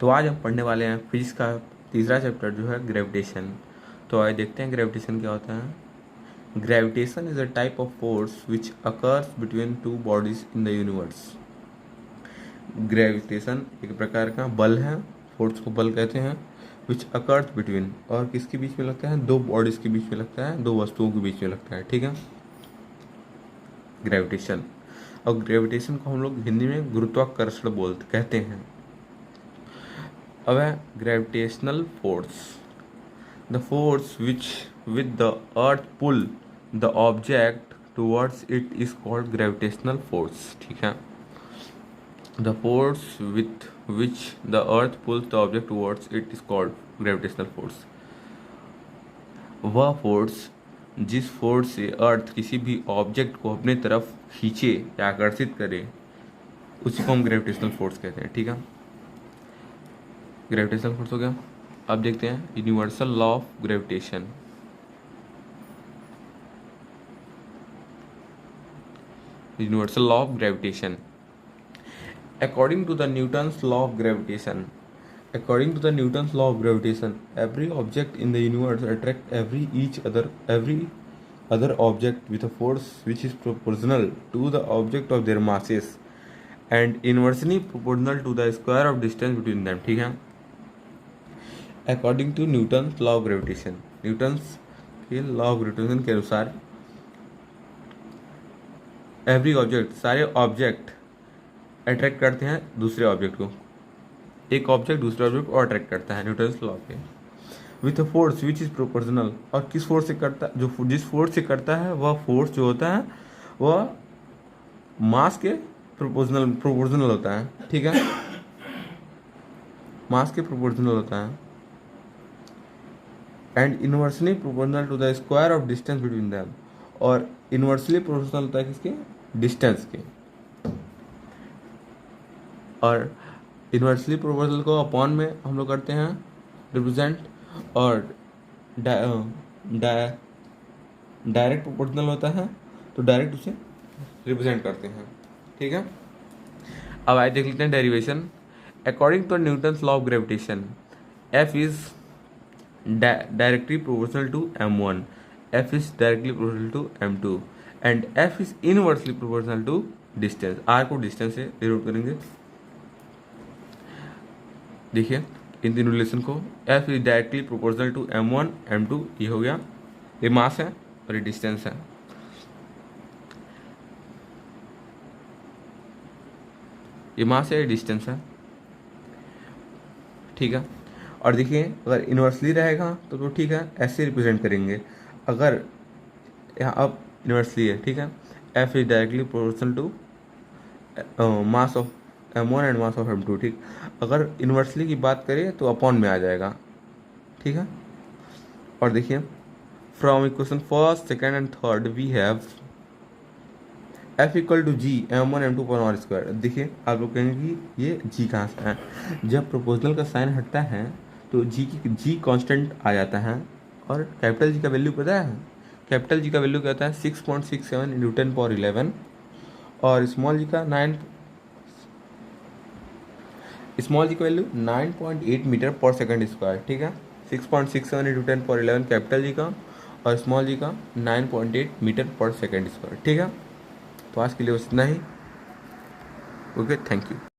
तो आज हम पढ़ने वाले हैं फिजिक्स का तीसरा चैप्टर जो है ग्रेविटेशन। तो आइए देखते हैं ग्रेविटेशन क्या होता है। Gravitation is a type of force which occurs between two bodies in the universe. Gravitation एक प्रकार का बल है, फोर्स को बल कहते हैं, विच अकर्स बिटवीन, और किसके बीच में लगता है, दो बॉडीज के बीच में लगता है, दो वस्तुओं के बीच में लगता है। ठीक है, ग्रेविटेशन। और ग्रेविटेशन को हम लोग हिंदी में गुरुत्वाकर्षण बोलते कहते हैं। अब है gravitational force, the force which with the earth pull the object towards it is called gravitational force. ठीक है, the force with which the earth pulls the object towards it is called gravitational force. वह force जिस force से earth किसी भी object को अपने तरफ खींचे या आकर्षित करे, उसी को हम ग्रेविटेशनल फोर्स कहते हैं। ठीक है, ग्रेविटेशनल फोर्स हो गया। अब देखते हैं universal law of gravitation. Universal law of gravitation, according to the Newton's law of gravitation, according to the Newton's law of gravitation, every object in the universe attract every other object with a force which is proportional to the object of their masses and inversely proportional to the square of distance between them। ठीक है, according to Newton's law of gravitation, Newton's के law of gravitation के अनुसार every object, सारे object attract करते हैं दूसरे object को, एक ऑब्जेक्ट दूसरे ऑब्जेक्ट को अट्रैक्ट करता है न्यूटन्स लॉ के, with a force which is proportional, और किस फोर्स से करता है, जो जिस फोर्स से करता है वह फोर्स जो होता है वह मास के प्रोपोर्शनल होता है। ठीक है, मास के प्रोपोर्शनल होता है, and inversely proportional to the square of distance between them, और इनवर्सली प्रोपोर्शनल होता है किसके, डिस्टेंस के, और इन्वर्सली प्रोपोर्शनल को अपॉन में हम लोग करते हैं रिप्रेजेंट, और डायरेक्ट प्रोपोर्शनल होता है तो डायरेक्ट उसे रिप्रेजेंट करते हैं। ठीक है, अब आइए देख लेते हैं derivation. According to Newton's law of gravitation, F is directly proportional to m1, F is directly proportional to m2 and F is inversely proportional to distance. R को डिस्टेंस से डिनोट करेंगे। देखिए इन तीनों रिलेशन को, F is directly proportional to m1 m2, ये हो गया, ये मास है और ये डिस्टेंस है। ये मास है, ये डिस्टेंस है। ठीक है, और देखिए अगर इन्वर्सली रहेगा तो ठीक है, ऐसे रिप्रेजेंट करेंगे। अगर यहाँ अब इन्वर्सली है, ठीक है, F is directly proportional to mass of m1 and mass of m2। ठीक, अगर इन्वर्सली की बात करें तो अपॉन में आ जाएगा। ठीक है, और देखिए from equation first, second and third we have f equal to G m1 m2 upon r square. देखिए आप लोग कहेंगे कि ये g कहाँ से है, जब प्रोपोर्शनल का साइन हटता है तो g कांस्टेंट आ जाता है, और कैपिटल जी का वैल्यू पता है, कैपिटल जी का वैल्यू क्या होता है 6.67 इंटू 10⁻11, और स्मॉल जी का वैल्यू 9.8 मीटर पर सेकंड स्क्वायर। ठीक है, 6.67 इंटू 10⁻11 कैपिटल जी का, और स्मॉल जी का 9.8 मीटर पर सेकंड स्क्वायर। ठीक है, तो आज के लिए बस इतना ही। Okay, thank you.